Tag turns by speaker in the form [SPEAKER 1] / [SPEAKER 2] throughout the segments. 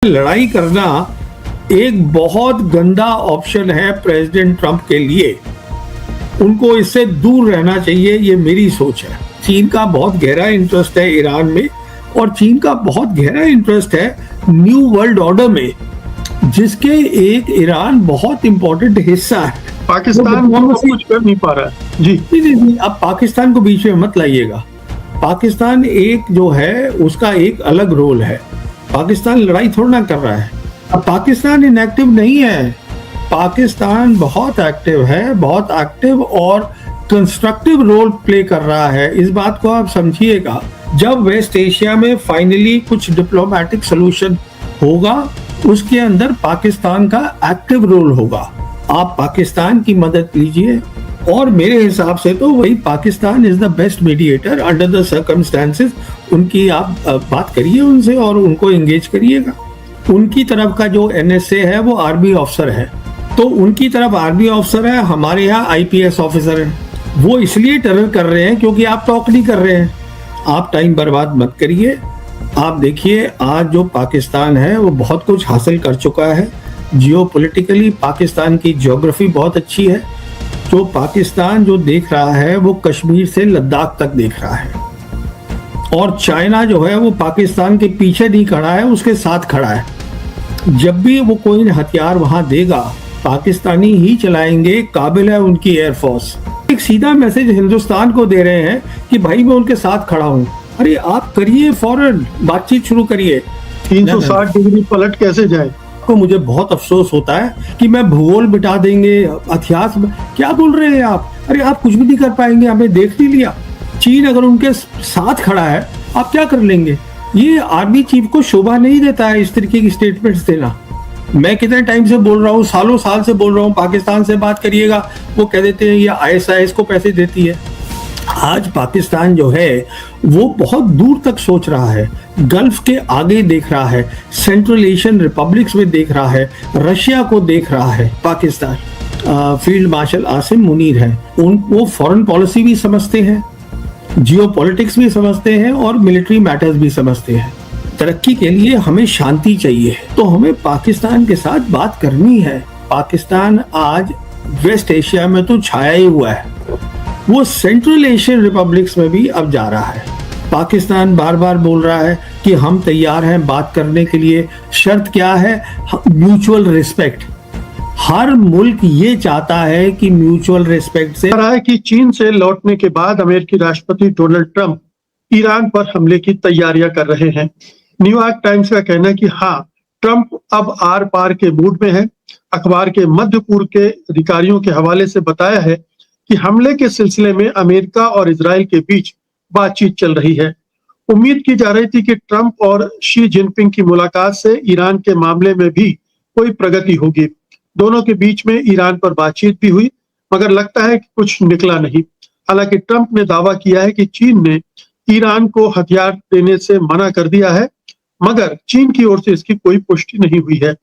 [SPEAKER 1] लड़ाई करना एक बहुत गंदा ऑप्शन है प्रेसिडेंट ट्रंप के लिए। उनको इससे दूर रहना चाहिए, ये मेरी सोच है। चीन का बहुत गहरा इंटरेस्ट है ईरान में, और चीन का बहुत गहरा इंटरेस्ट है न्यू वर्ल्ड ऑर्डर में, जिसके एक ईरान बहुत इंपॉर्टेंट हिस्सा है।
[SPEAKER 2] पाकिस्तान कुछ कर नहीं पा रहा है। जी
[SPEAKER 1] नहीं, अब पाकिस्तान को बीच में मत लाइएगा। पाकिस्तान एक जो है उसका एक अलग रोल है। पाकिस्तान लड़ाई थोड़ा ना कर रहा है। अब पाकिस्तान इनएक्टिव नहीं है, पाकिस्तान बहुत एक्टिव है, बहुत एक्टिव और कंस्ट्रक्टिव रोल प्ले कर रहा है। इस बात को आप समझिएगा। जब वेस्ट एशिया में फाइनली कुछ डिप्लोमेटिक सोल्यूशन होगा, उसके अंदर पाकिस्तान का एक्टिव रोल होगा। आप पाकिस्तान की मदद लीजिए, और मेरे हिसाब से तो वही Pakistan is the best mediator under the circumstances. उनकी आप बात करिए उनसे और उनको एंगेज करिएगा। उनकी तरफ का जो एनएसए है वो आर्मी ऑफिसर है, तो उनकी तरफ आर्मी ऑफिसर है, हमारे यहाँ आईपीएस ऑफिसर है। वो इसलिए टेरर कर रहे हैं क्योंकि आप टॉक नहीं कर रहे हैं। आप टाइम बर्बाद मत करिए। आप देखिए आज जो पाकिस्तान है वो बहुत कुछ हासिल कर चुका है। जियोपॉलिटिकली पाकिस्तान की ज्योग्राफी बहुत अच्छी है। जो पाकिस्तान जो देख रहा है वो कश्मीर से लद्दाख तक देख रहा है, और चाइना जो है वो पाकिस्तान के पीछे नहीं खड़ा है, उसके साथ खड़ा है। जब भी वो कोई हथियार वहां देगा, पाकिस्तानी ही चलाएंगे, काबिल है उनकी एयरफोर्स। एक सीधा मैसेज हिंदुस्तान को दे रहे हैं कि भाई मैं उनके साथ खड़ा हूं। अरे आप करिए, फौरन बातचीत शुरू करिए।
[SPEAKER 2] 360 डिग्री पलट कैसे जाए।
[SPEAKER 1] तो मुझे बहुत अफसोस होता है कि मैं भूगोल मिटा देंगे, इतिहास में क्या बोल रहे हैं आप। अरे आप कुछ भी नहीं कर पाएंगे, हमें देख नहीं लिया। चीन अगर उनके साथ खड़ा है, आप क्या कर लेंगे। ये आर्मी चीफ को शोभा नहीं देता है इस तरीके की स्टेटमेंट्स देना। मैं कितने टाइम से बोल रहा हूँ, सालों साल से बोल रहा हूँ, पाकिस्तान से बात करिएगा, वो कह देते हैं ये आईएसआईएस को पैसे देती है। आज पाकिस्तान जो है वो बहुत दूर तक सोच रहा है, गल्फ के आगे देख रहा है, सेंट्रल एशियन रिपब्लिक्स में देख रहा है, रशिया को देख रहा है। पाकिस्तान फील्ड मार्शल आसिम मुनीर है, वो फॉरेन पॉलिसी भी समझते हैं, जियोपॉलिटिक्स भी समझते हैं, और मिलिट्री मैटर्स भी समझते हैं। तरक्की के लिए हमें शांति चाहिए, तो हमें पाकिस्तान के साथ बात करनी है। पाकिस्तान आज वेस्ट एशिया में तो छाया ही हुआ है, वो सेंट्रल एशियन रिपब्लिक्स में भी अब जा रहा है। पाकिस्तान बार बार बोल रहा है कि हम तैयार हैं बात करने के लिए। शर्त क्या है? Mutual respect. हर मुल्क ये चाहता है कि म्यूचुअल रिस्पेक्ट से।
[SPEAKER 2] रहा है कि चीन से लौटने के बाद अमेरिकी राष्ट्रपति डोनाल्ड ट्रंप ईरान पर हमले की तैयारियां कर रहे हैं। न्यूयॉर्क टाइम्स का कहना है कि हाँ, ट्रंप अब आर पार के मूड में है। अखबार के मध्य पूर्व के अधिकारियों के हवाले से बताया है कि हमले के सिलसिले में अमेरिका और इजराइल के बीच बातचीत चल रही है। उम्मीद की जा रही थी कि ट्रंप और शी जिनपिंग की मुलाकात से ईरान के मामले में भी कोई प्रगति होगी। दोनों के बीच में ईरान पर बातचीत भी हुई, मगर लगता है कि कुछ निकला नहीं। हालांकि ट्रंप ने दावा किया है कि चीन ने ईरान को हथियार देने से मना कर दिया है, मगर चीन की ओर से इसकी कोई पुष्टि नहीं हुई है।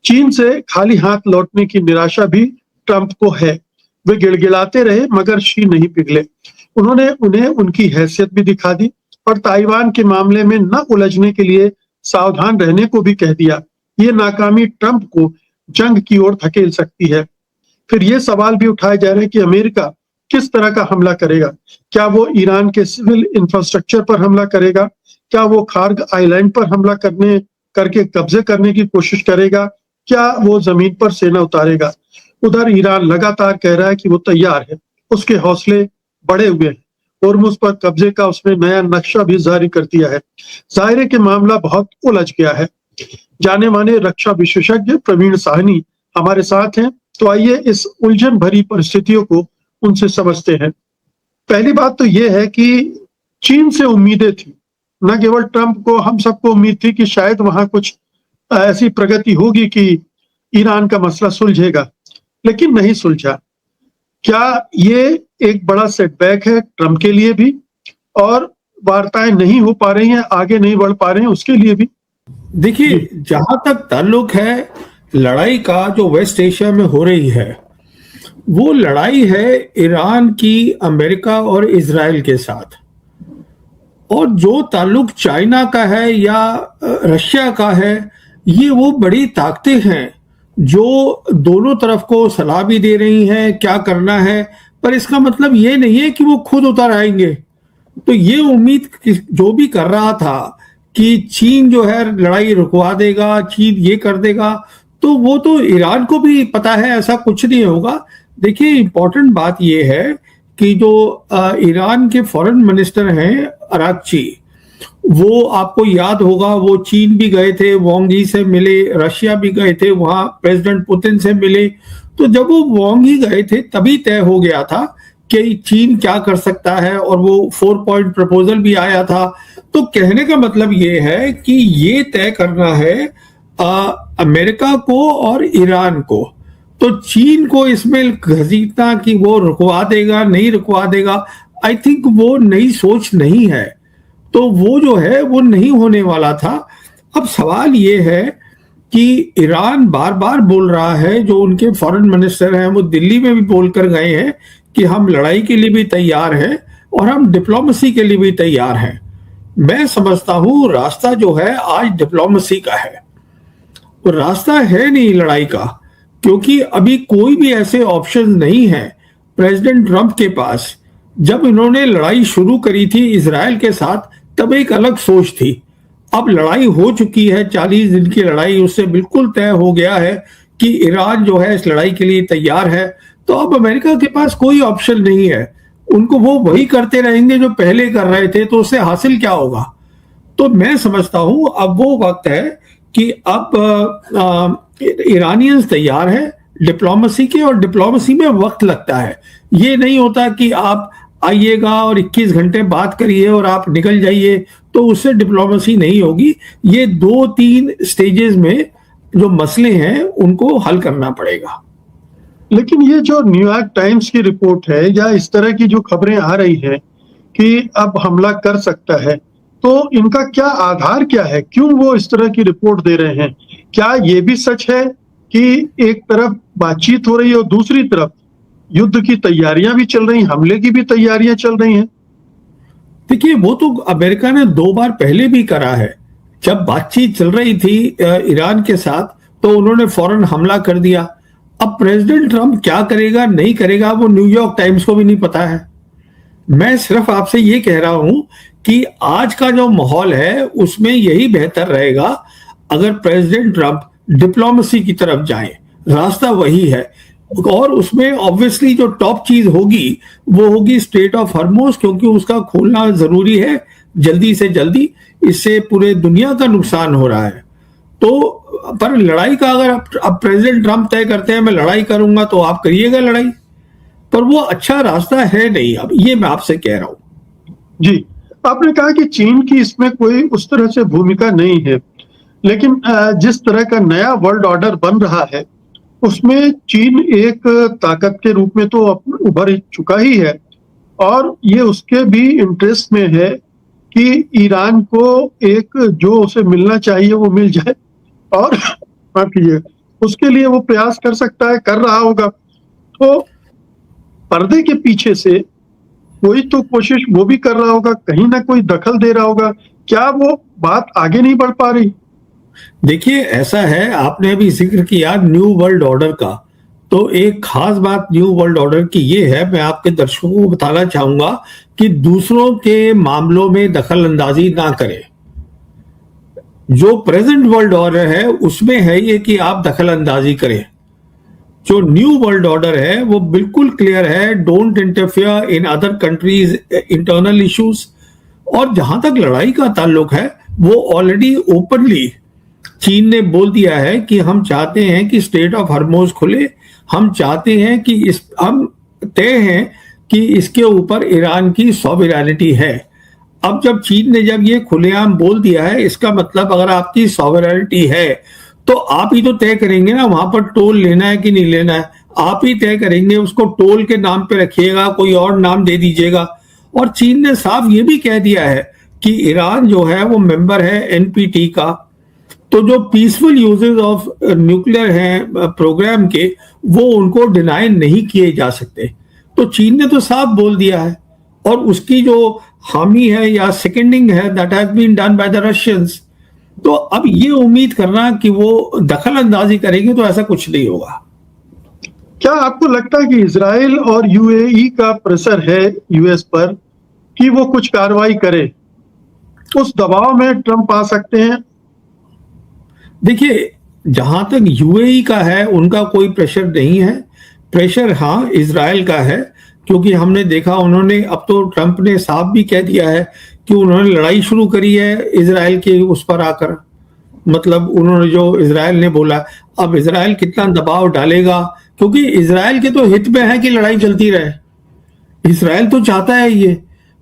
[SPEAKER 2] चीन से खाली हाथ लौटने की निराशा भी ट्रंप को है। वे गिड़गिड़ाते रहे मगर शी नहीं पिघले। उन्होंने उन्हें उनकी हैसियत भी दिखा दी और ताइवान के मामले में न उलझने के लिए सावधान रहने को भी कह दिया। ये नाकामी ट्रंप को जंग की ओर धकेल सकती है। फिर ये सवाल भी उठाए जा रहे हैं कि अमेरिका किस तरह का हमला करेगा। क्या वो ईरान के सिविल इंफ्रास्ट्रक्चर पर हमला करेगा? क्या वो खार्ग आइलैंड पर हमला करके कब्जे करने की कोशिश करेगा? क्या वो जमीन पर सेना उतारेगा? उधर ईरान लगातार कह रहा है कि वो तैयार है, उसके हौसले बढ़े हुए हैं। होर्मुज पर कब्जे का उसने नया नक्शा भी जारी कर दिया है। जाहिर है कि मामला बहुत उलझ गया है। जाने माने रक्षा विशेषज्ञ प्रवीण साहनी हमारे साथ हैं, तो आइए इस उलझन भरी परिस्थितियों को उनसे समझते हैं। पहली बात तो ये है कि चीन से उम्मीदें थी, न केवल ट्रंप को, हम सबको उम्मीद थी कि शायद वहां कुछ ऐसी प्रगति होगी कि ईरान का मसला सुलझेगा, लेकिन नहीं सुलझा। क्या ये एक बड़ा सेटबैक है ट्रंप के लिए भी, और वार्ताएं नहीं हो पा रही हैं, आगे नहीं बढ़ पा रहे हैं उसके लिए भी?
[SPEAKER 1] देखिए, जहां तक ताल्लुक है लड़ाई का जो वेस्ट एशिया में हो रही है, वो लड़ाई है ईरान की अमेरिका और इजराइल के साथ। और जो ताल्लुक चाइना का है या रशिया का है ये वो बड़ी ताकतें हैं जो दोनों तरफ को सलाह भी दे रही हैं क्या करना है, पर इसका मतलब ये नहीं है कि वो खुद उतर आएंगे। तो ये उम्मीद जो भी कर रहा था कि चीन जो है लड़ाई रुकवा देगा, चीन ये कर देगा, तो वो तो ईरान को भी पता है ऐसा कुछ नहीं होगा। देखिए इंपॉर्टेंट बात ये है कि जो ईरान के फॉरेन मिनिस्टर हैं अरागची, वो आपको याद होगा वो चीन भी गए थे, वांग ही से मिले, रशिया भी गए थे, वहां प्रेसिडेंट पुतिन से मिले। तो जब वो वांग ही गए थे तभी तय हो गया था कि चीन क्या कर सकता है, और वो 4 पॉइंट प्रपोजल भी आया था। तो कहने का मतलब ये है कि ये तय करना है अमेरिका को और ईरान को। तो चीन को इसमें घसीटना कि वो रुकवा देगा नहीं रुकवा देगा, आई थिंक वो नई सोच नहीं है। तो वो जो है वो नहीं होने वाला था। अब सवाल ये है कि ईरान बार बार बोल रहा है, जो उनके फॉरेन मिनिस्टर हैं वो दिल्ली में भी बोल कर गए हैं कि हम लड़ाई के लिए भी तैयार हैं और हम डिप्लोमेसी के लिए भी तैयार हैं। मैं समझता हूं रास्ता जो है आज डिप्लोमेसी का है, वो रास्ता है नहीं लड़ाई का, क्योंकि अभी कोई भी ऐसे ऑप्शन नहीं है प्रेसिडेंट ट्रंप के पास। जब इन्होंने लड़ाई शुरू करी थी इजराइल के साथ तब एक अलग सोच थी। अब लड़ाई हो चुकी है, 40 दिन की लड़ाई, उससे बिल्कुल तय हो गया है कि ईरान जो है इस लड़ाई के लिए तैयार है। तो अब अमेरिका के पास कोई ऑप्शन नहीं है, उनको वो वही करते रहेंगे जो पहले कर रहे थे, तो उससे हासिल क्या होगा। तो मैं समझता हूं अब वो वक्त है कि अब ईरानियंस तैयार है डिप्लोमेसी के, और डिप्लोमेसी में वक्त लगता है। ये नहीं होता कि आप आइएगा और 21 घंटे बात करिए और आप निकल जाइए, तो उससे डिप्लोमेसी नहीं होगी। ये 2-3 स्टेजेस में जो मसले हैं उनको हल करना पड़ेगा।
[SPEAKER 2] लेकिन ये जो न्यूयॉर्क टाइम्स की रिपोर्ट है या इस तरह की जो खबरें आ रही है कि अब हमला कर सकता है, तो इनका क्या आधार क्या है? क्यों वो इस तरह की रिपोर्ट दे रहे हैं? क्या ये भी सच है कि एक तरफ बातचीत हो रही है और दूसरी तरफ युद्ध की तैयारियां भी चल रही, हमले की भी तैयारियां चल रही हैं?
[SPEAKER 1] देखिए वो तो अमेरिका ने 2 बार पहले भी करा है। जब बातचीत चल रही थी ईरान के साथ तो उन्होंने फौरन हमला कर दिया। अब प्रेसिडेंट ट्रंप क्या करेगा नहीं करेगा वो न्यूयॉर्क टाइम्स को भी नहीं पता है। मैं सिर्फ आपसे ये कह रहा हूं कि आज का जो माहौल है उसमें यही बेहतर रहेगा अगर प्रेसिडेंट ट्रंप डिप्लोमेसी की तरफ जाए, रास्ता वही है। और उसमें ऑब्वियसली जो टॉप चीज होगी वो होगी स्ट्रेट ऑफ हॉर्मुज, क्योंकि उसका खोलना जरूरी है जल्दी से जल्दी, इससे पूरे दुनिया का नुकसान हो रहा है। तो पर लड़ाई का अगर अब प्रेसिडेंट ट्रंप तय करते हैं मैं लड़ाई करूंगा तो आप करिएगा लड़ाई, पर वो अच्छा रास्ता है नहीं। अब ये मैं आपसे कह रहा हूं।
[SPEAKER 2] जी, आपने कहा कि चीन की इसमें कोई उस तरह से भूमिका नहीं है, लेकिन जिस तरह का नया वर्ल्ड ऑर्डर बन रहा है उसमें चीन एक ताकत के रूप में तो उभर चुका ही है, और ये उसके भी इंटरेस्ट में है कि ईरान को एक जो उसे मिलना चाहिए वो मिल जाए, और माफ कीजिए उसके लिए वो प्रयास कर सकता है, कर रहा होगा। तो पर्दे के पीछे से कोई तो कोशिश वो भी कर रहा होगा, कहीं ना कोई दखल दे रहा होगा। क्या वो बात आगे नहीं बढ़ पा रही?
[SPEAKER 1] देखिए ऐसा है, आपने अभी जिक्र किया न्यू वर्ल्ड ऑर्डर का, तो एक खास बात न्यू वर्ल्ड ऑर्डर की ये है, मैं आपके दर्शकों को बताना चाहूंगा कि दूसरों के मामलों में दखल अंदाजी ना करें। जो प्रेजेंट वर्ल्ड ऑर्डर है उसमें है ये कि आप दखल अंदाजी करें। जो न्यू वर्ल्ड ऑर्डर है वो बिल्कुल क्लियर है, don't interfere in other countries internal issues. और जहां तक लड़ाई का ताल्लुक है वो ऑलरेडी ओपनली चीन ने बोल दिया है कि हम चाहते हैं कि स्ट्रेट ऑफ हॉर्मुज खुले, हम चाहते हैं कि हम तय हैं कि इसके ऊपर ईरान की सॉवरेनिटी है। अब जब चीन ने जब ये खुलेआम बोल दिया है, इसका मतलब अगर आपकी सॉवरेनिटी है तो आप ही तो तय करेंगे ना वहां पर टोल लेना है कि नहीं लेना है, आप ही तय करेंगे। उसको टोल के नाम पे रखिएगा, कोई और नाम दे दीजिएगा। और चीन ने साफ ये भी कह दिया है कि ईरान जो है वो मेंबर है एनपीटी का, तो जो पीसफुल यूजेस ऑफ न्यूक्लियर हैं प्रोग्राम के, वो उनको डिनाई नहीं किए जा सकते। तो चीन ने तो साफ बोल दिया है, और उसकी जो हामी है या सेकेंडिंग है that has been done by the Russians. तो अब ये उम्मीद करना कि वो दखल अंदाजी करेंगे तो ऐसा कुछ नहीं होगा।
[SPEAKER 2] क्या आपको लगता है कि इजराइल और यूएई का प्रेशर है यूएस पर कि वो कुछ कार्रवाई करे, उस दबाव में ट्रंप आ सकते हैं?
[SPEAKER 1] देखिए, जहां तक यूएई का है उनका कोई प्रेशर नहीं है। प्रेशर हाँ इजराइल का है, क्योंकि हमने देखा उन्होंने, अब तो ट्रंप ने साफ भी कह दिया है कि उन्होंने लड़ाई शुरू करी है इजराइल के उस पर आकर। मतलब उन्होंने जो इजराइल ने बोला, अब इजराइल कितना दबाव डालेगा, क्योंकि इजराइल के तो हित में है कि लड़ाई चलती रहे। इजराइल तो चाहता है ये,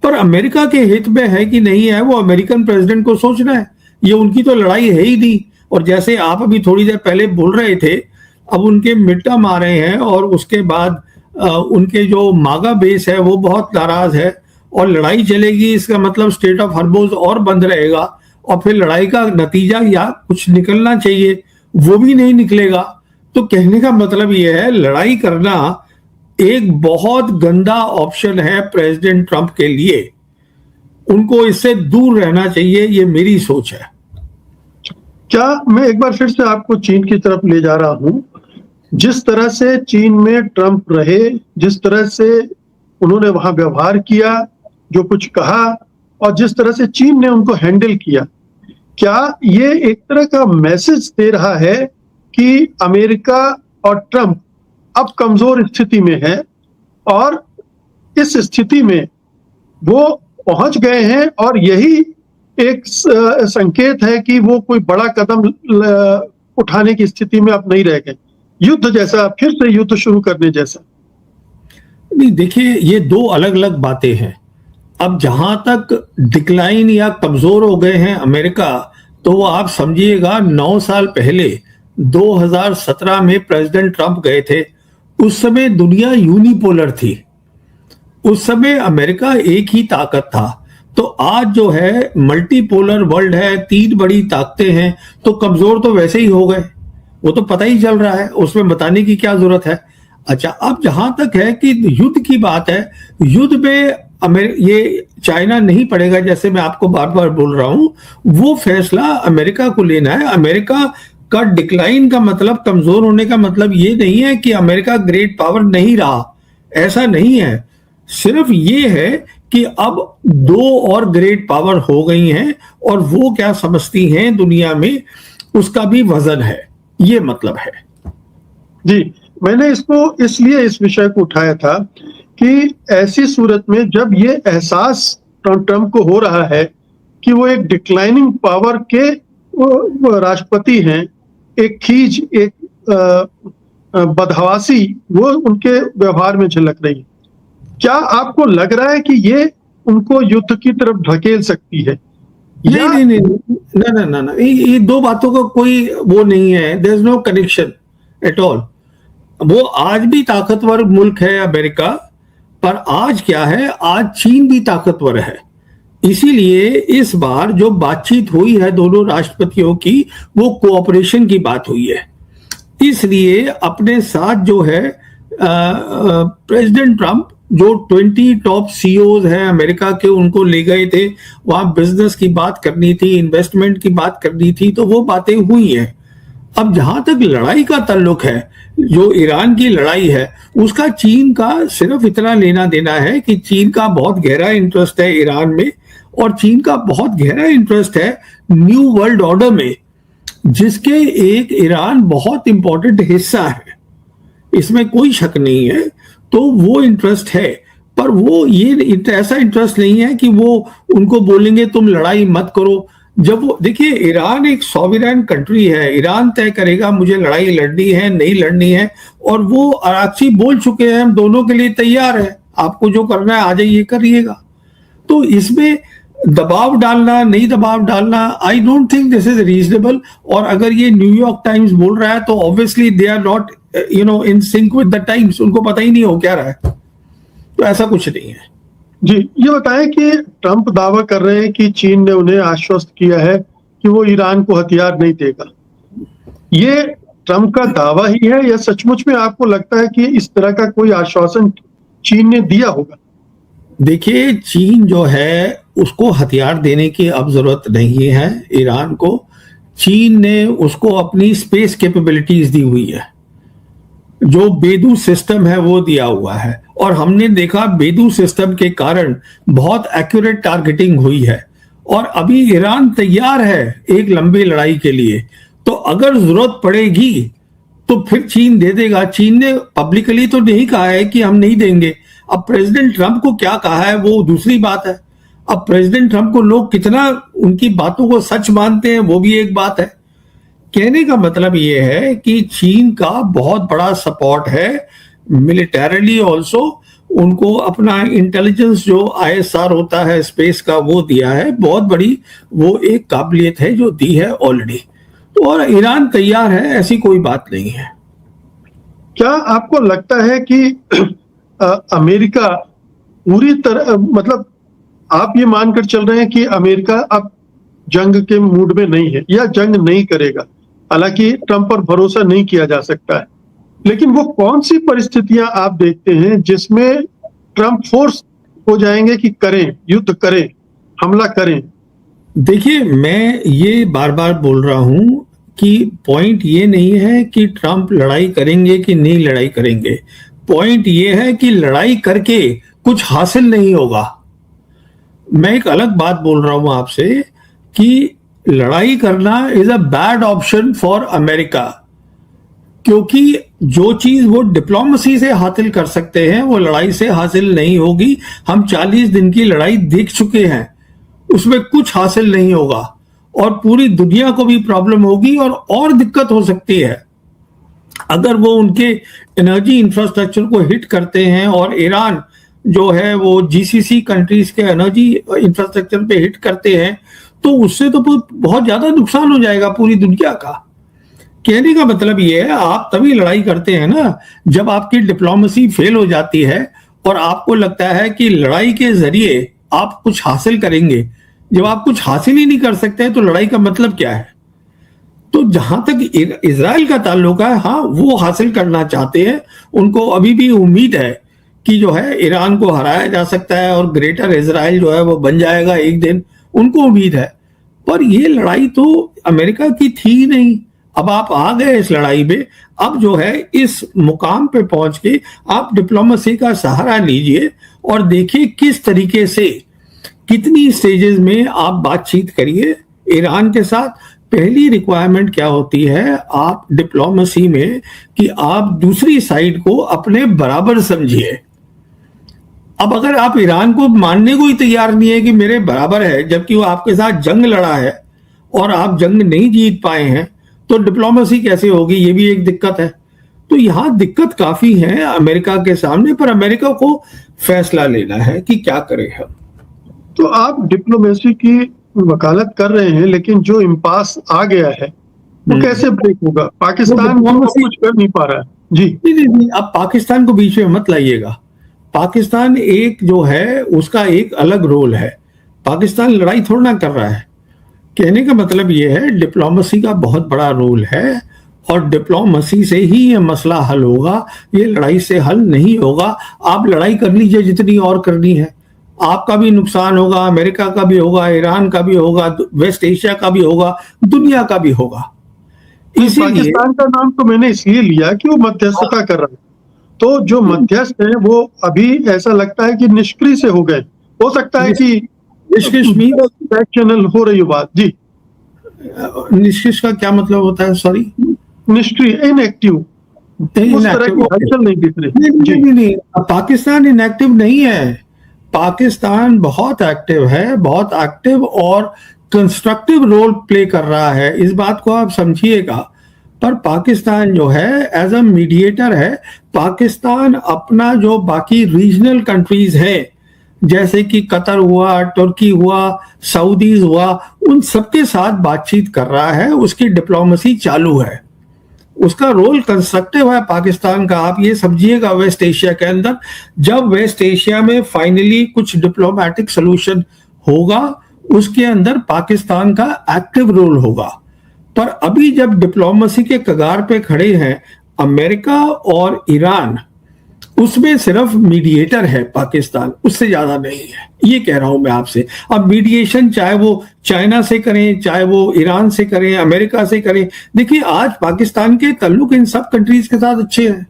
[SPEAKER 1] पर अमेरिका के हित में है कि नहीं है, वो अमेरिकन प्रेसिडेंट को सोचना है। ये उनकी तो लड़ाई है ही नहीं। और जैसे आप अभी थोड़ी देर पहले बोल रहे थे, अब उनके मिड टर्म आ रहे हैं और उसके बाद उनके जो मागा बेस है वो बहुत नाराज है और लड़ाई चलेगी, इसका मतलब स्टेट ऑफ हॉर्मुज़ और बंद रहेगा और फिर लड़ाई का नतीजा या कुछ निकलना चाहिए वो भी नहीं निकलेगा। तो कहने का मतलब ये है, लड़ाई करना एक बहुत गंदा ऑप्शन है प्रेसिडेंट ट्रंप के लिए। उनको इससे दूर रहना चाहिए, ये मेरी सोच है।
[SPEAKER 2] क्या मैं एक बार फिर से आपको चीन की तरफ ले जा रहा हूं? जिस तरह से चीन में ट्रंप रहे, जिस तरह से उन्होंने वहां व्यवहार किया, जो कुछ कहा और जिस तरह से चीन ने उनको हैंडल किया, क्या ये एक तरह का मैसेज दे रहा है कि अमेरिका और ट्रंप अब कमजोर स्थिति में है और इस स्थिति में वो पहुंच गए हैं और यही एक संकेत है कि वो कोई बड़ा कदम उठाने की स्थिति में अब नहीं रह गए, युद्ध जैसा, फिर से युद्ध शुरू करने जैसा?
[SPEAKER 1] नहीं, देखिए, ये दो अलग अलग बातें हैं। अब जहां तक डिक्लाइन या कमजोर हो गए हैं अमेरिका, तो वो आप समझिएगा 9 साल पहले 2017 में प्रेसिडेंट ट्रंप गए थे, उस समय दुनिया यूनिपोलर थी। उस समय अमेरिका एक ही ताकत था। तो आज जो है मल्टीपोलर वर्ल्ड है, 3 बड़ी ताकतें हैं, तो कमजोर तो वैसे ही हो गए, वो तो पता ही चल रहा है, उसमें बताने की क्या जरूरत है। अच्छा, अब जहां तक है कि युद्ध की बात है, युद्ध में ये चाइना नहीं पड़ेगा, जैसे मैं आपको बार बार बोल रहा हूं, वो फैसला अमेरिका को लेना है। अमेरिका का डिक्लाइन का मतलब, कमजोर होने का मतलब ये नहीं है कि अमेरिका ग्रेट पावर नहीं रहा, ऐसा नहीं है। सिर्फ ये है कि अब 2 और ग्रेट पावर हो गई हैं और वो क्या समझती हैं दुनिया में, उसका भी वजन है, ये मतलब है।
[SPEAKER 2] जी, मैंने इसको इसलिए इस विषय को उठाया था कि ऐसी सूरत में जब ये एहसास ट्रंप को हो रहा है कि वो एक डिक्लाइनिंग पावर के वो राष्ट्रपति हैं, एक खींच, एक बदहवासी वो उनके व्यवहार में झलक रही है, क्या आपको लग रहा है कि ये उनको युद्ध की तरफ ढकेल सकती है?
[SPEAKER 1] नहीं, ना, ये दो बातों का कोई वो नहीं है, there is no connection at all. वो आज भी ताकतवर मुल्क है अमेरिका, पर आज क्या है, आज चीन भी ताकतवर है। इसीलिए इस बार जो बातचीत हुई है दोनों राष्ट्रपतियों की, वो कोऑपरेशन की बात हुई है। इसलिए अपने साथ जो है प्रेसिडेंट ट्रंप जो 20 टॉप सीईओज हैं अमेरिका के, उनको ले गए थे, वहां बिजनेस की बात करनी थी, इन्वेस्टमेंट की बात करनी थी, तो वो बातें हुई हैं। अब जहां तक लड़ाई का ताल्लुक है, जो ईरान की लड़ाई है, उसका चीन का सिर्फ इतना लेना देना है कि चीन का बहुत गहरा इंटरेस्ट है ईरान में, और चीन का बहुत गहरा इंटरेस्ट है न्यू वर्ल्ड ऑर्डर में, जिसके एक ईरान बहुत इंपॉर्टेंट हिस्सा है, इसमें कोई शक नहीं है। तो वो इंटरेस्ट है, पर वो ये ऐसा इंटरेस्ट नहीं है कि वो उनको बोलेंगे तुम लड़ाई मत करो। जब वो, देखिए, ईरान एक सॉवरेन कंट्री है, ईरान तय करेगा मुझे लड़ाई लड़नी है नहीं लड़नी है, और वो अराक्सी बोल चुके हैं हम दोनों के लिए तैयार है, आपको जो करना है आ जाइए करिएगा। तो इसमें दबाव डालना नहीं दबाव डालना, I don't think this is reasonable. और अगर ये न्यूयॉर्क टाइम्स बोल रहा है तो obviously they are not in sync with the Times, उनको पता ही नहीं हो क्या रहा है, तो ऐसा कुछ नहीं है।
[SPEAKER 2] जी, ये बताएं कि ट्रंप दावा कर रहे हैं कि चीन ने उन्हें आश्वस्त किया है कि वो ईरान को हथियार नहीं देगा। ये ट्रंप का दावा ही है या सचमुच में आपको लगता है कि इस तरह का कोई आश्वासन चीन ने दिया होगा?
[SPEAKER 1] देखिए, चीन जो है उसको हथियार देने की अब जरूरत नहीं है ईरान को। चीन ने उसको अपनी स्पेस कैपेबिलिटीज दी हुई है, जो बेदू सिस्टम है वो दिया हुआ है, और हमने देखा बेदू सिस्टम के कारण बहुत एक्यूरेट टारगेटिंग हुई है। और अभी ईरान तैयार है एक लंबी लड़ाई के लिए, तो अगर जरूरत पड़ेगी तो फिर चीन दे देगा। चीन ने पब्लिकली तो नहीं कहा है कि हम नहीं देंगे। अब प्रेसिडेंट ट्रंप को क्या कहा है वो दूसरी बात है। अब प्रेसिडेंट ट्रंप को लोग कितना उनकी बातों को सच मानते हैं वो भी एक बात है। कहने का मतलब ये है कि चीन का बहुत बड़ा सपोर्ट है मिलिटरीली ऑल्सो। उनको अपना इंटेलिजेंस जो ISR होता है स्पेस का वो दिया है, बहुत बड़ी वो एक काबिलियत है जो दी है ऑलरेडी। तो और ईरान तैयार है, ऐसी कोई बात नहीं है।
[SPEAKER 2] क्या आपको लगता है कि अमेरिका पूरी तरह मतलब आप ये मानकर चल रहे हैं कि अमेरिका अब जंग के मूड में नहीं है या जंग नहीं करेगा? हालांकि ट्रंप पर भरोसा नहीं किया जा सकता है, लेकिन वो कौन सी परिस्थितियां आप देखते हैं जिसमें ट्रंप फोर्स हो जाएंगे कि करें, युद्ध करें, हमला करें?
[SPEAKER 1] देखिए, मैं ये बार बार बोल रहा हूं कि पॉइंट ये नहीं है कि ट्रंप लड़ाई करेंगे कि नहीं लड़ाई करेंगे। पॉइंट ये है कि लड़ाई करके कुछ हासिल नहीं होगा। मैं एक अलग बात बोल रहा हूं आपसे कि लड़ाई करना is a bad option for America, क्योंकि जो चीज वो डिप्लोमेसी से हासिल कर सकते हैं वो लड़ाई से हासिल नहीं होगी। हम 40 दिन की लड़ाई देख चुके हैं, उसमें कुछ हासिल नहीं होगा और पूरी दुनिया को भी प्रॉब्लम होगी और दिक्कत हो सकती है अगर वो उनके एनर्जी इंफ्रास्ट्रक्चर को हिट करते हैं और ईरान जो है वो GCC कंट्रीज के एनर्जी इंफ्रास्ट्रक्चर पे हिट करते हैं, तो उससे तो बहुत ज्यादा नुकसान हो जाएगा पूरी दुनिया का। कहने का मतलब ये है, आप तभी लड़ाई करते हैं ना जब आपकी डिप्लोमेसी फेल हो जाती है और आपको लगता है कि लड़ाई के जरिए आप कुछ हासिल करेंगे। जब आप कुछ हासिल ही नहीं कर सकते तो लड़ाई का मतलब क्या है? तो जहां तक इजराइल का ताल्लुक है, हाँ वो हासिल करना चाहते हैं। उनको अभी भी उम्मीद है कि जो है ईरान को हराया जा सकता है और ग्रेटर इजराइल जो है वो बन जाएगा एक दिन, उनको उम्मीद है। पर ये लड़ाई तो अमेरिका की थी ही नहीं। अब आप आ गए इस लड़ाई में, अब जो है इस मुकाम पे पहुंच के आप डिप्लोमेसी का सहारा लीजिए और देखिए किस तरीके से कितनी स्टेजेस में आप बातचीत करिए ईरान के साथ। पहली रिक्वायरमेंट क्या होती है आप डिप्लोमेसी में कि आप दूसरी साइड को अपने बराबर समझिए। अब अगर आप ईरान को मानने को ही तैयार नहीं है कि मेरे बराबर है, जबकि वो आपके साथ जंग लड़ा है और आप जंग नहीं जीत पाए हैं, तो डिप्लोमेसी कैसे होगी? ये भी एक दिक्कत है। तो यहाँ दिक्कत काफी है अमेरिका के सामने, पर अमेरिका को फैसला लेना है कि क्या करें हम।
[SPEAKER 2] तो आप डिप्लोमेसी की वकालत कर रहे हैं, लेकिन जो इम्पास आ गया है वो कैसे ब्रेक होगा? पाकिस्तान कुछ कर नहीं पा रहा है। जी
[SPEAKER 1] नहीं, आप पाकिस्तान को बीच में मत लाइएगा। पाकिस्तान एक जो है उसका एक अलग रोल है। पाकिस्तान लड़ाई थोड़ा ना कर रहा है। कहने का मतलब ये है डिप्लोमेसी का बहुत बड़ा रोल है और डिप्लोमेसी से ही ये मसला हल होगा, ये लड़ाई से हल नहीं होगा। आप लड़ाई कर लीजिए जितनी और करनी है, आपका भी नुकसान होगा, अमेरिका का भी होगा, ईरान का भी होगा, वेस्ट एशिया का भी होगा, दुनिया का भी होगा।
[SPEAKER 2] इसीलिए पाकिस्तान का नाम तो मैंने इसलिए लिया कि वो मध्यस्थता कर रहा है। तो जो मध्यस्थ है वो अभी ऐसा लगता है कि निष्क्रिय से हो गए। हो सकता है कि चैनल हो रही हो बात। जी
[SPEAKER 1] निष्क्रिय का क्या मतलब होता है? सॉरी,
[SPEAKER 2] निष्क्रिय, इनएक्टिव, उस तरह की हलचल नहीं दिख रही।
[SPEAKER 1] नहीं, पाकिस्तान इनएक्टिव नहीं है। पाकिस्तान बहुत एक्टिव है, बहुत एक्टिव और कंस्ट्रक्टिव रोल प्ले कर रहा है। इस बात को आप समझिएगा। पर पाकिस्तान जो है एज अ मीडिएटर है। पाकिस्तान अपना जो बाकी रीजनल कंट्रीज है जैसे कि कतर हुआ, तुर्की हुआ, सऊदीज हुआ, उन सबके साथ बातचीत कर रहा है। उसकी डिप्लोमेसी चालू है, उसका रोल कंस्ट्रक्टिव है पाकिस्तान का। आप ये समझिएगा वेस्ट एशिया के अंदर, जब वेस्ट एशिया में फाइनली कुछ डिप्लोमेटिक सोल्यूशन होगा उसके अंदर पाकिस्तान का एक्टिव रोल होगा। पर अभी जब डिप्लोमेसी के कगार पे खड़े हैं अमेरिका और ईरान, उसमें सिर्फ मीडिएटर है पाकिस्तान, उससे ज्यादा नहीं है, ये कह रहा हूं मैं आपसे। अब मीडिएशन चाहे वो चाइना से करें, चाहे वो ईरान से करें, अमेरिका से करें, देखिए आज पाकिस्तान के ताल्लुक इन सब कंट्रीज के साथ अच्छे हैं,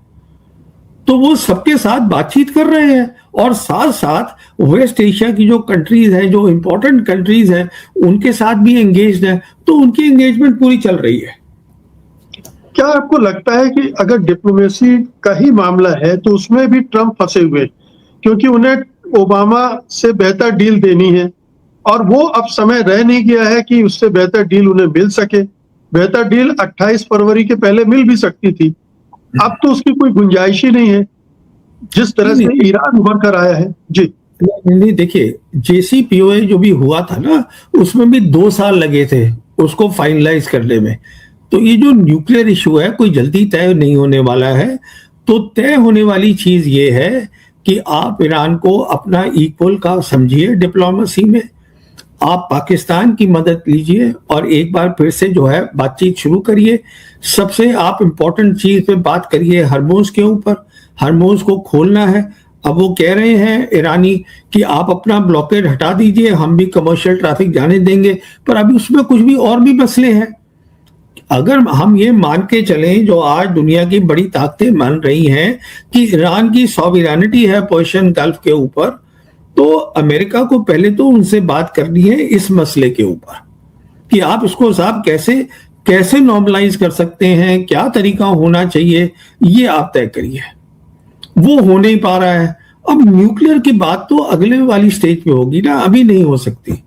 [SPEAKER 1] तो वो सबके साथ बातचीत कर रहे हैं, और साथ साथ वेस्ट एशिया की जो कंट्रीज हैं, जो इंपॉर्टेंट कंट्रीज हैं, उनके साथ भी एंगेज्ड हैं, तो उनकी एंगेजमेंट पूरी चल रही है।
[SPEAKER 2] क्या आपको लगता है कि अगर डिप्लोमेसी का ही मामला है तो उसमें भी ट्रंप फंसे हुए हैं? क्योंकि उन्हें ओबामा से बेहतर डील देनी है और वो अब समय रह नहीं गया है कि उससे बेहतर डील उन्हें मिल सके। बेहतर डील 28 फरवरी के पहले मिल भी सकती थी, अब तो उसकी कोई गुंजाइश ही नहीं है जिस तरह से ईरान उभर कर आया है। जी
[SPEAKER 1] नहीं, देखिए JCPOA जो भी हुआ था ना, उसमें भी 2 साल लगे थे उसको फाइनलाइज करने में। तो ये जो न्यूक्लियर इशू है कोई जल्दी तय नहीं होने वाला है। तो तय होने वाली चीज ये है कि आप ईरान को अपना इक्वल का समझिए डिप्लोमेसी में, आप पाकिस्तान की मदद लीजिए और एक बार फिर से जो है बातचीत शुरू करिए। सबसे आप इम्पोर्टेंट चीज पे बात करिए हरमुज के ऊपर, हरमुज को खोलना है। अब वो कह रहे हैं ईरानी कि आप अपना ब्लॉकेड हटा दीजिए, हम भी कमर्शियल ट्रैफिक जाने देंगे, पर अभी उसमें कुछ भी और भी मसले हैं। अगर हम ये मान के चलें, जो आज दुनिया की बड़ी ताकतें मान रही हैं कि ईरान की सॉवरेनिटी है पर्शियन गल्फ के ऊपर, तो अमेरिका को पहले तो उनसे बात करनी है इस मसले के ऊपर कि आप इसको साहब कैसे नॉर्मलाइज कर सकते हैं, क्या तरीका होना चाहिए, ये आप तय करिए। वो हो नहीं पा रहा है। अब न्यूक्लियर की बात तो अगले वाली स्टेज पे होगी ना, अभी नहीं हो सकती।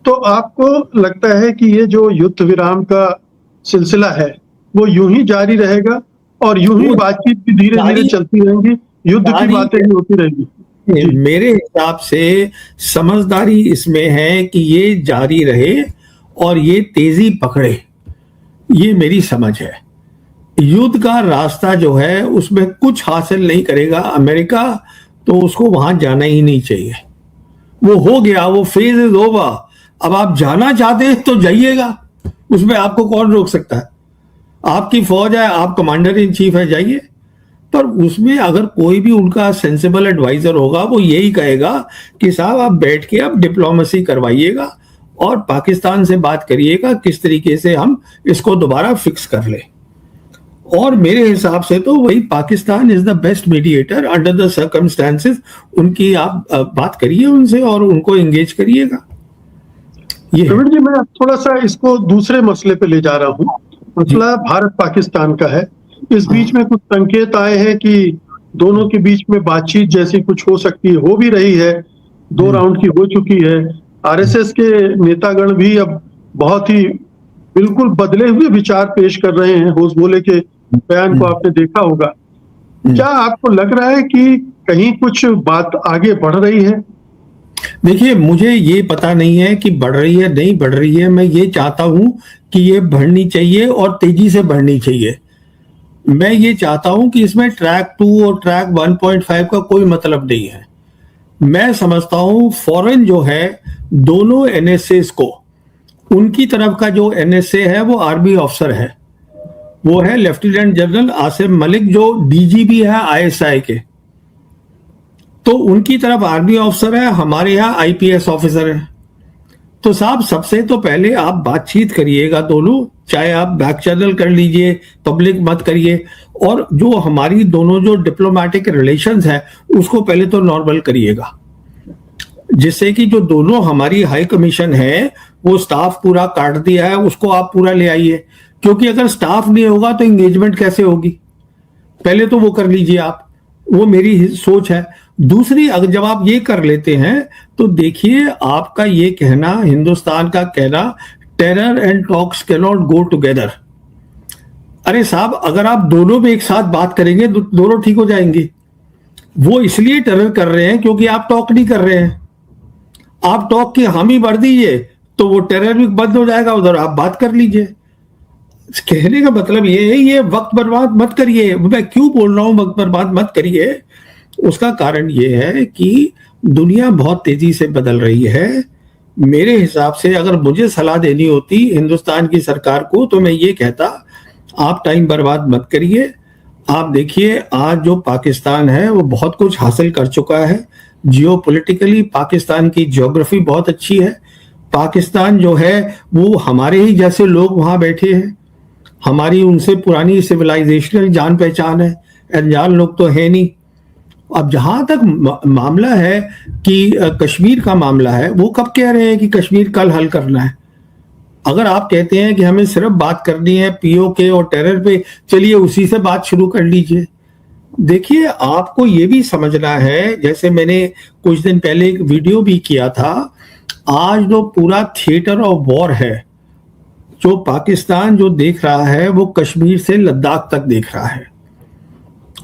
[SPEAKER 2] तो आपको लगता है कि ये जो युद्ध विराम का सिलसिला है वो यूं ही जारी रहेगा और यूं ही बातचीत भी धीरे धीरे चलती रहेंगी, युद्ध की बातें भी होती रहेंगी?
[SPEAKER 1] मेरे हिसाब से समझदारी इसमें है कि ये जारी रहे और ये तेजी पकड़े, ये मेरी समझ है। युद्ध का रास्ता जो है उसमें कुछ हासिल नहीं करेगा अमेरिका, तो उसको वहां जाना ही नहीं चाहिए। वो हो गया, वो फेज इज ओवर। अब आप जाना चाहते हैं तो जाइएगा, उसमें आपको कौन रोक सकता है? आपकी फौज है, आप कमांडर इन चीफ है, जाइए। पर उसमें अगर कोई भी उनका सेंसिबल एडवाइजर होगा वो यही कहेगा कि साहब आप बैठ के अब डिप्लोमेसी करवाइएगा और पाकिस्तान से बात करिएगा किस तरीके से हम इसको दोबारा फिक्स कर ले। और मेरे हिसाब से तो वही Pakistan is the best mediator under the circumstances. उनकी आप बात करिए उनसे और उनको एंगेज करिएगा।
[SPEAKER 2] प्रवीण जी, मैं थोड़ा सा इसको दूसरे मसले पे ले जा रहा हूँ। मसला भारत पाकिस्तान का है। इस बीच में कुछ संकेत आए हैं कि दोनों के बीच में बातचीत जैसी कुछ हो सकती है, हो भी रही है, 2 राउंड की हो चुकी है। आरएसएस के नेतागण भी अब बहुत ही बिल्कुल बदले हुए विचार पेश कर रहे हैं। होसबोले के बयान को आपने देखा होगा। क्या आपको लग रहा है कि कहीं कुछ बात आगे बढ़ रही है?
[SPEAKER 1] देखिए, मुझे ये पता नहीं है कि बढ़ रही है नहीं बढ़ रही है। मैं ये चाहता हूं कि ये बढ़नी चाहिए और तेजी से बढ़नी चाहिए। मैं ये चाहता हूं कि इसमें ट्रैक 2 और ट्रैक 1.5 का कोई मतलब नहीं है। मैं समझता हूं फॉरेन जो है दोनों एनएसएस को, उनकी तरफ का जो एनएसए है वो आर्मी ऑफिसर है, वो है लेफ्टिनेंट जनरल आसिम मलिक जो डीजीपी है आईएसआई के। तो उनकी तरफ आर्मी ऑफिसर है, हमारे यहाँ आईपीएस ऑफिसर है। तो साहब सबसे तो पहले आप बातचीत करिएगा दोनों, चाहे आप बैक चैनल कर लीजिए, पब्लिक मत करिए। और जो हमारी दोनों जो डिप्लोमेटिक रिलेशंस है उसको पहले तो नॉर्मल करिएगा, जिससे कि जो दोनों हमारी हाई कमीशन है वो स्टाफ पूरा काट दिया है उसको आप पूरा ले आइए। क्योंकि अगर स्टाफ नहीं होगा तो एंगेजमेंट कैसे होगी? पहले तो वो कर लीजिए आप, वो मेरी सोच है। दूसरी, अगर जब आप ये कर लेते हैं तो देखिए, आपका ये कहना, हिंदुस्तान का कहना, terror and talks can not go together. अरे साहब, अगर आप दोनों में एक साथ बात करेंगे तो दोनों ठीक हो जाएंगे। वो इसलिए टेरर कर रहे हैं क्योंकि आप टॉक नहीं कर रहे हैं। आप टॉक की हामी भर दीजिए तो वो टेरर भी बंद हो जाएगा, उधर आप बात कर लीजिए। कहने का मतलब ये है, ये वक्त बर्बाद मत करिए। मैं क्यों बोल रहा हूं वक्त बर्बाद मत करिए? उसका कारण ये है कि दुनिया बहुत तेजी से बदल रही है। मेरे हिसाब से अगर मुझे सलाह देनी होती हिंदुस्तान की सरकार को तो मैं ये कहता, आप टाइम बर्बाद मत करिए, आप देखिए आज जो पाकिस्तान है वो बहुत कुछ हासिल कर चुका है। जियोपॉलिटिकली पाकिस्तान की ज्योग्राफी बहुत अच्छी है। पाकिस्तान जो है वो हमारे ही जैसे लोग वहां बैठे हैं, हमारी उनसे पुरानी सिविलाइजेशनल जान पहचान है, अनजान लोग तो है नहीं। अब जहां तक मामला है कि कश्मीर का मामला है, वो कब कह रहे हैं कि कश्मीर कल हल करना है? अगर आप कहते हैं कि हमें सिर्फ बात करनी है पीओके और टेरर पे, चलिए उसी से बात शुरू कर लीजिए। देखिए आपको ये भी समझना है, जैसे मैंने कुछ दिन पहले एक वीडियो भी किया था, आज जो पूरा थिएटर ऑफ वॉर है जो पाकिस्तान जो देख रहा है वो कश्मीर से लद्दाख तक देख रहा है,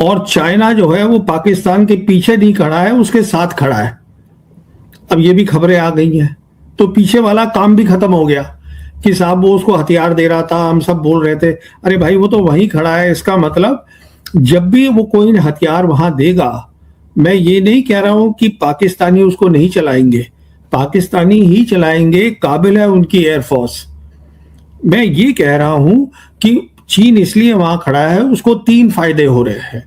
[SPEAKER 1] और चाइना जो है वो पाकिस्तान के पीछे नहीं खड़ा है, उसके साथ खड़ा है। अब ये भी खबरें आ गई हैं, तो पीछे वाला काम भी खत्म हो गया कि साहब वो उसको हथियार दे रहा था, हम सब बोल रहे थे अरे भाई वो तो वहीं खड़ा है। इसका मतलब जब भी वो कोई हथियार वहां देगा, मैं ये नहीं कह रहा हूं कि पाकिस्तानी उसको नहीं चलाएंगे, पाकिस्तानी ही चलाएंगे, काबिल है उनकी एयरफोर्स। मैं ये कह रहा हूं कि चीन इसलिए वहां खड़ा है, उसको 3 फायदे हो रहे हैं।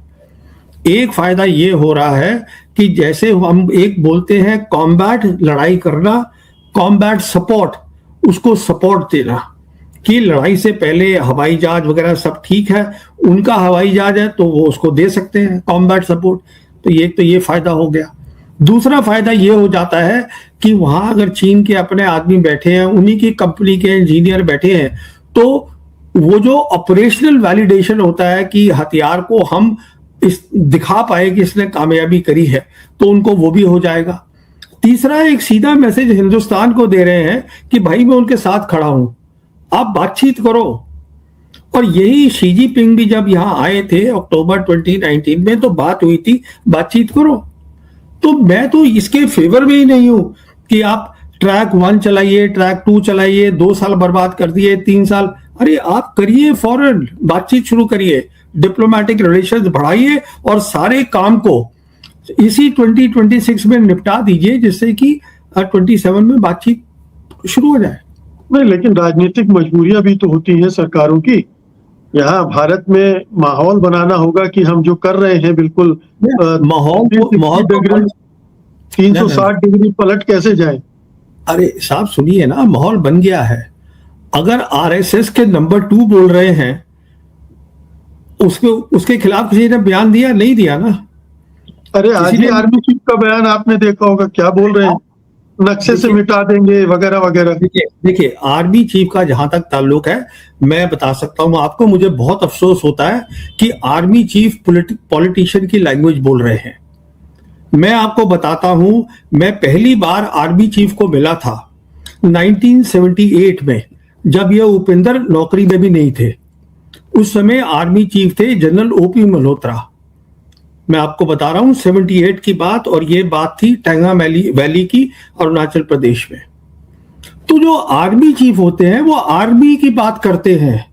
[SPEAKER 1] एक फायदा ये हो रहा है कि जैसे हम एक बोलते हैं कॉम्बैट लड़ाई करना, कॉम्बैट सपोर्ट, उसको सपोर्ट देना कि लड़ाई से पहले हवाई जहाज वगैरह सब ठीक है, उनका हवाई जहाज है तो वो उसको दे सकते हैं कॉम्बैट सपोर्ट। तो ये फायदा हो गया। दूसरा फायदा ये हो जाता है कि वहां अगर चीन के अपने आदमी बैठे हैं, उन्हीं की कंपनी के इंजीनियर बैठे हैं, तो वो जो ऑपरेशनल वैलिडेशन होता है कि हथियार को हम इस दिखा पाए कि इसने कामयाबी करी है, तो उनको वो भी हो जाएगा। तीसरा एक सीधा मैसेज हिंदुस्तान को दे रहे हैं कि भाई मैं उनके साथ खड़ा हूं, आप बातचीत करो। और यही शी जिनपिंग भी जब यहां आए थे अक्टूबर 2019 में, तो बात हुई थी बातचीत करो। तो मैं तो इसके फेवर में ही नहीं हूं कि आप ट्रैक 1 चलाइए, ट्रैक 2 चलाइए, 2 साल बर्बाद कर दिए, 3 साल। अरे आप करिए, फौरन बातचीत शुरू करिए, डिप्लोमेटिक रिलेशंस बढ़ाइए और सारे काम को इसी 2026 में निपटा दीजिए, जिससे कि 27 में बातचीत शुरू हो जाए।
[SPEAKER 2] नहीं, लेकिन राजनीतिक मजबूरियां भी तो होती हैं सरकारों की। यहाँ भारत में माहौल बनाना होगा कि हम जो कर रहे हैं बिल्कुल
[SPEAKER 1] माहौल
[SPEAKER 2] 360 डिग्री पलट कैसे जाए।
[SPEAKER 1] अरे साहब सुनिए ना, माहौल बन गया है। अगर आरएसएस के नंबर 2 बोल रहे हैं, उसके खिलाफ किसी ने बयान दिया? नहीं दिया ना।
[SPEAKER 2] अरे आज ही आर्मी चीफ का बयान आपने देखा होगा, क्या बोल रहे हैं, नक्शे से मिटा देंगे वगैरह वगैरह।
[SPEAKER 1] देखिए आर्मी चीफ का जहां तक ताल्लुक है, मैं बता सकता हूं आपको, मुझे बहुत अफसोस होता है कि आर्मी चीफ पॉलिटिशियन की लैंग्वेज बोल रहे हैं। मैं आपको बताता हूं, मैं पहली बार आर्मी चीफ को मिला था 1978 में, जब ये उपेंद्र नौकरी में भी नहीं थे। उस समय आर्मी चीफ थे जनरल ओपी मल्होत्रा। मैं आपको बता रहा हूं 78 की बात, और ये बात थी टेंगा वैली की, अरुणाचल प्रदेश में। तो जो आर्मी चीफ होते हैं वो आर्मी की बात करते हैं,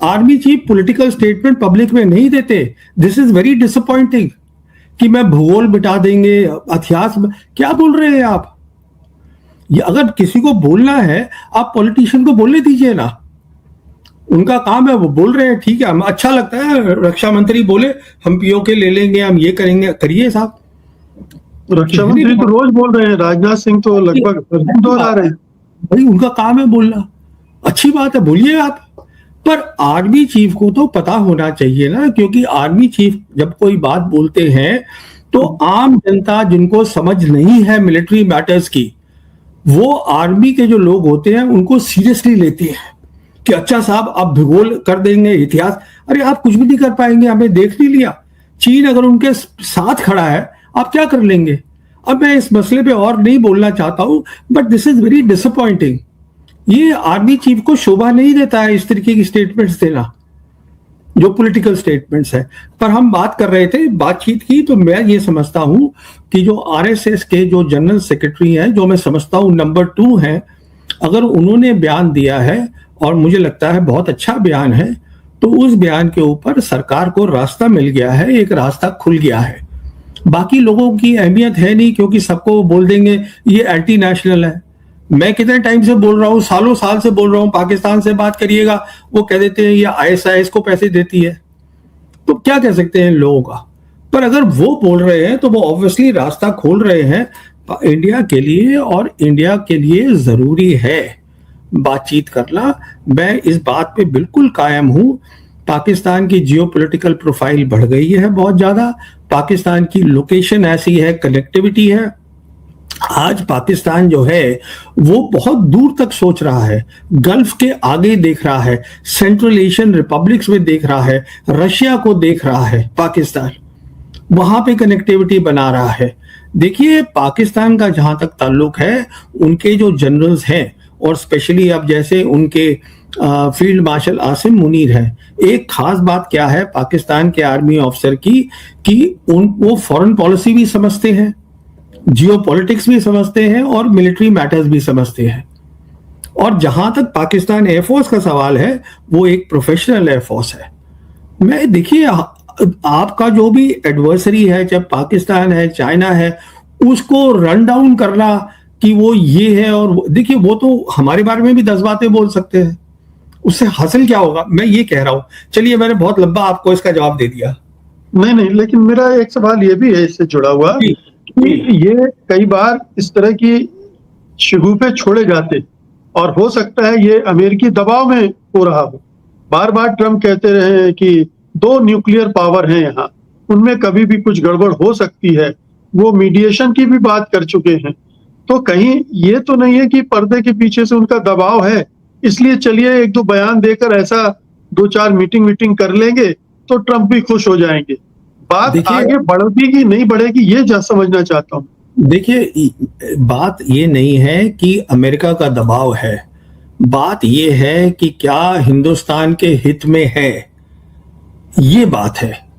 [SPEAKER 1] army chief political statement public में नहीं देते। दिस इज वेरी डिसअपॉइंटिंग कि मैं भूगोल मिटा देंगे, इतिहास में क्या बोल रहे हैं आप? ये अगर किसी को बोलना है, आप पॉलिटिशियन को बोलने दीजिए ना, उनका काम है, वो बोल रहे हैं, ठीक है, हम अच्छा लगता है रक्षा मंत्री बोले हम पीओके ले लेंगे, हम ये करेंगे, करिए साहब।
[SPEAKER 2] रक्षा मंत्री तो रोज बोल रहे हैं, राजनाथ सिंह तो लगभग दोहरा रहे हैं।
[SPEAKER 1] भाई उनका काम है बोलना, अच्छी बात है, बोलिए आप। पर आर्मी चीफ को तो पता होना चाहिए ना, क्योंकि आर्मी चीफ जब कोई बात बोलते हैं तो आम जनता जिनको समझ नहीं है मिलिट्री मैटर्स की, वो आर्मी के जो लोग होते हैं उनको सीरियसली लेते हैं कि अच्छा साहब आप भूगोल कर देंगे, इतिहास। अरे आप कुछ भी नहीं कर पाएंगे, हमें देख नहीं लिया। चीन अगर उनके साथ खड़ा है, आप क्या कर लेंगे? अब मैं इस मसले पे और नहीं बोलना चाहता हूं, but this is very disappointing. ये आर्मी चीफ को शोभा नहीं देता है इस तरीके की स्टेटमेंट्स देना, जो पॉलिटिकल स्टेटमेंट्स है। पर हम बात कर रहे थे बातचीत की, तो मैं ये समझता हूं कि जो आरएसएस के जो जनरल सेक्रेटरी हैं, जो मैं समझता हूं नंबर 2 हैं, अगर उन्होंने बयान दिया है और मुझे लगता है बहुत अच्छा बयान है, तो उस बयान के ऊपर सरकार को रास्ता मिल गया है, एक रास्ता खुल गया है। बाकी लोगों की अहमियत है नहीं, क्योंकि सबको बोल देंगे ये एंटी नेशनल है। मैं कितने टाइम से बोल रहा हूँ, सालों साल से बोल रहा हूँ, पाकिस्तान से बात करिएगा वो कह देते हैं ये आईएसआईएस को पैसे देती है। तो क्या कह सकते हैं इन लोगों का। पर अगर वो बोल रहे हैं तो वो ऑब्वियसली रास्ता खोल रहे हैं इंडिया के लिए, और इंडिया के लिए जरूरी है बातचीत करना। मैं इस बात पे बिल्कुल कायम हूं। पाकिस्तान की जियोपॉलिटिकल प्रोफाइल बढ़ गई है बहुत ज्यादा, पाकिस्तान की लोकेशन ऐसी है, कनेक्टिविटी है। आज पाकिस्तान जो है वो बहुत दूर तक सोच रहा है, गल्फ के आगे देख रहा है, सेंट्रल एशियन रिपब्लिक्स में देख रहा है, रशिया को देख रहा है। पाकिस्तान वहां पे कनेक्टिविटी बना रहा है। देखिए, पाकिस्तान का जहां तक ताल्लुक है, उनके जो जनरल्स हैं, और स्पेशली अब जैसे उनके फील्ड मार्शल आसिम मुनीर है, एक खास बात क्या है पाकिस्तान के आर्मी ऑफिसर की, कि वो फॉरेन पॉलिसी भी समझते हैं, जियो पॉलिटिक्स भी समझते हैं, और मिलिट्री मैटर्स भी समझते हैं। और जहां तक पाकिस्तान एयरफोर्स का सवाल है, वो एक प्रोफेशनल एयरफोर्स है। मैं देखिए, आपका जो भी एडवर्सरी है, चाहे पाकिस्तान है, चाइना है, उसको रन डाउन करना कि वो ये है, और देखिए वो तो हमारे बारे में भी 10 बातें बोल सकते हैं, उससे हासिल क्या होगा, मैं ये कह रहा हूं। चलिए, मैंने बहुत लंबा आपको इसका जवाब दे दिया।
[SPEAKER 2] नहीं, लेकिन मेरा एक सवाल ये भी है इससे जुड़ा हुआ कि ये कई बार इस तरह की शगुफे छोड़े जाते, और हो सकता है ये अमेरिकी दबाव में हो रहा हो। बार बार ट्रम्प कहते रहे हैं कि 2 न्यूक्लियर पावर हैं यहाँ, उनमें कभी भी कुछ गड़बड़ हो सकती है। वो मीडिएशन की भी बात कर चुके हैं। तो कहीं ये तो नहीं है कि पर्दे के पीछे से उनका दबाव है, इसलिए चलिए 1-2 बयान देकर ऐसा 2-4 मीटिंग कर लेंगे तो ट्रम्प भी खुश हो जाएंगे। बात आगे बढ़ेगी कि नहीं बढ़ेगी, ये समझना चाहता हूँ।
[SPEAKER 1] देखिए, बात ये नहीं है कि अमेरिका का दबाव है, बात ये है कि क्या हिंदुस्तान के हित में है, ये बात है।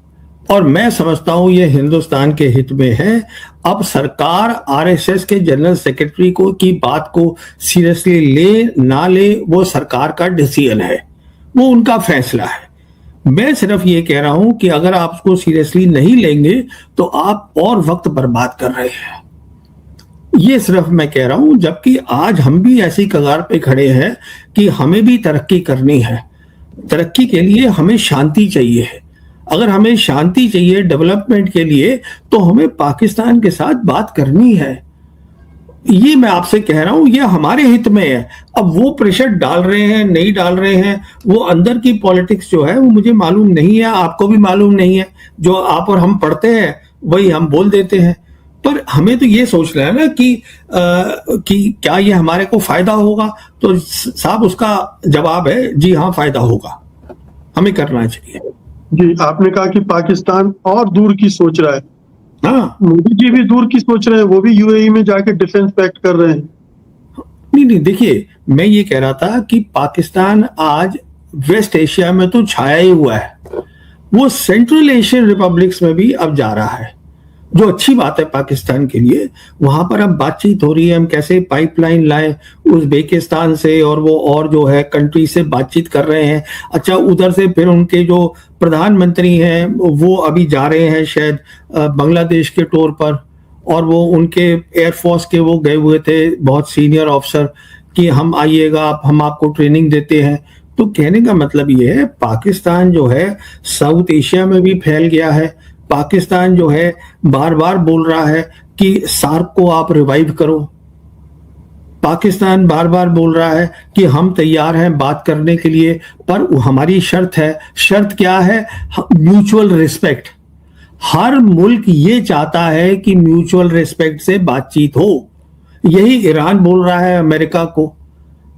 [SPEAKER 1] और मैं समझता हूं ये हिंदुस्तान के हित में है। अब सरकार आरएसएस के जनरल सेक्रेटरी को की बात को सीरियसली ले ना ले, वो सरकार का डिसीजन है, वो उनका फैसला है। मैं सिर्फ ये कह रहा हूं कि अगर आप उसको सीरियसली नहीं लेंगे तो आप और वक्त बर्बाद कर रहे हैं, ये सिर्फ मैं कह रहा हूं। जबकि आज हम भी ऐसी कगार पे खड़े हैं कि हमें भी तरक्की करनी है। तरक्की के लिए हमें शांति चाहिए है। अगर हमें शांति चाहिए डेवलपमेंट के लिए, तो हमें पाकिस्तान के साथ बात करनी है। ये मैं आपसे कह रहा हूं, ये हमारे हित में है। अब वो प्रेशर डाल रहे हैं, नहीं डाल रहे हैं, वो अंदर की पॉलिटिक्स जो है वो मुझे मालूम नहीं है, आपको भी मालूम नहीं है। जो आप और हम पढ़ते हैं वही हम बोल देते हैं। पर हमें तो ये सोचना है ना कि क्या ये हमारे को फायदा होगा। तो साहब, उसका जवाब है जी हाँ, फायदा होगा, हमें करना चाहिए।
[SPEAKER 2] जी, आपने कहा कि पाकिस्तान और दूर की सोच रहा है।
[SPEAKER 1] हाँ,
[SPEAKER 2] मोदी जी भी दूर की सोच रहे हैं, वो भी यूएई में जाके डिफेंस पैक्ट कर रहे हैं।
[SPEAKER 1] नहीं, देखिए, मैं ये कह रहा था कि पाकिस्तान आज वेस्ट एशिया में तो छाया ही हुआ है, वो सेंट्रल एशियन रिपब्लिक्स में भी अब जा रहा है, जो अच्छी बात है पाकिस्तान के लिए। वहां पर अब बातचीत हो रही है, हम कैसे पाइपलाइन लाएं उज्बेकिस्तान से, और वो और जो है कंट्री से बातचीत कर रहे हैं। अच्छा, उधर से फिर उनके जो प्रधानमंत्री हैं वो अभी जा रहे हैं शायद बांग्लादेश के टूर पर, और वो उनके एयरफोर्स के वो गए हुए थे बहुत सीनियर ऑफिसर कि हम आइएगा, हम आपको ट्रेनिंग देते हैं। तो कहने का मतलब ये है, पाकिस्तान जो है साउथ एशिया में भी फैल गया है। पाकिस्तान जो है बार बार बोल रहा है कि सार्क को आप रिवाइव करो। पाकिस्तान बार बार बोल रहा है कि हम तैयार हैं बात करने के लिए, पर हमारी शर्त है। शर्त क्या है? Mutual respect. हर मुल्क ये चाहता है कि म्यूचुअल रिस्पेक्ट से बातचीत हो। यही ईरान बोल रहा है अमेरिका को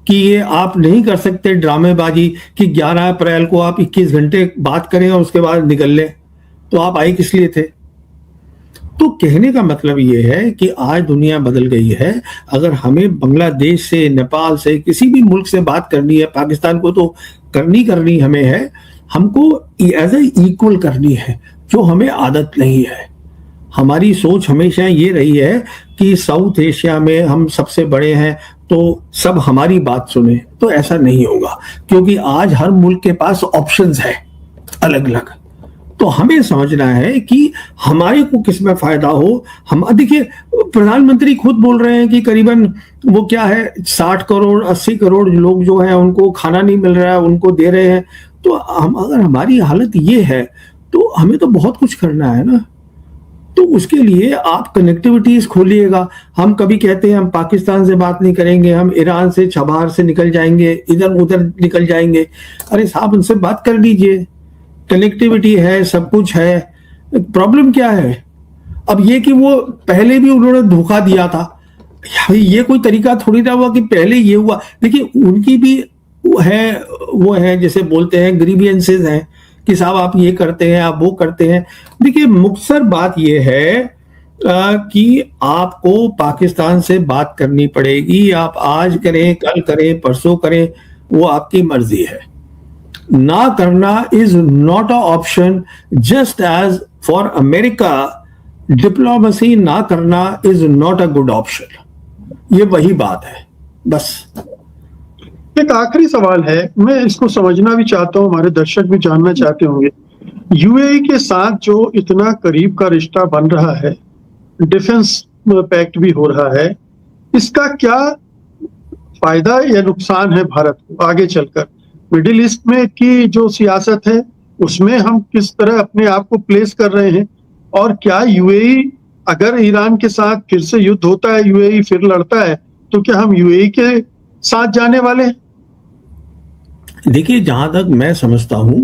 [SPEAKER 1] कि ये आप नहीं कर सकते ड्रामेबाजी कि 11 अप्रैल को आप 21 घंटे बात करें और उसके बाद निकल लें। तो आप आए किस लिए थे? तो कहने का मतलब ये है कि आज दुनिया बदल गई है। अगर हमें बांग्लादेश से, नेपाल से, किसी भी मुल्क से बात करनी है, पाकिस्तान को तो करनी हमें है, हमको एज ए इक्वल करनी है, जो हमें आदत नहीं है। हमारी सोच हमेशा ये रही है कि साउथ एशिया में हम सबसे बड़े हैं तो सब हमारी बात सुने। तो ऐसा नहीं होगा, क्योंकि आज हर मुल्क के पास ऑप्शंस है अलग अलग। तो हमें समझना है कि हमारे को किस में फायदा हो। हम देखिए, प्रधानमंत्री खुद बोल रहे हैं कि करीबन वो क्या है 60 करोड़ 80 करोड़ लोग जो हैं उनको खाना नहीं मिल रहा है, उनको दे रहे हैं। तो हम अगर हमारी हालत ये है तो हमें तो बहुत कुछ करना है ना। तो उसके लिए आप कनेक्टिविटीज खोलिएगा। हम कभी कहते हैं हम पाकिस्तान से बात नहीं करेंगे, हम ईरान से छबार से निकल जाएंगे, इधर उधर निकल जाएंगे। अरे साहब उनसे बात कर लीजिए, कनेक्टिविटी है, सब कुछ है, प्रॉब्लम क्या है? अब ये कि वो पहले भी उन्होंने धोखा दिया था, ये कोई तरीका थोड़ी ना हुआ कि पहले ये हुआ। देखिए उनकी भी वो है जैसे बोलते हैं ग्रीवियंसेस हैं कि साहब आप ये करते हैं, आप वो करते हैं। देखिए मुख्तसर बात ये है कि आपको पाकिस्तान से बात करनी पड़ेगी। आप आज करें, कल करें, परसों करें, वो आपकी मर्जी है। ना करना is not a option, just as for America diplomacy ना करना is not a good option. ये वही बात है बस।
[SPEAKER 2] एक आखिरी सवाल है, मैं इसको समझना भी चाहता हूँ, हमारे दर्शक भी जानना चाहते होंगे। यूएई के साथ जो इतना करीब का रिश्ता बन रहा है, डिफेंस पैक्ट भी हो रहा है, इसका क्या फायदा या नुकसान है भारत को आगे चलकर? मिडिल ईस्ट में की जो सियासत है उसमें हम किस तरह अपने आप को प्लेस कर रहे हैं, और क्या यूएई, अगर ईरान के साथ फिर से युद्ध होता है, यूएई फिर लड़ता है, तो क्या हम यूएई के साथ जाने वाले हैं?
[SPEAKER 1] देखिए जहां तक मैं समझता हूं,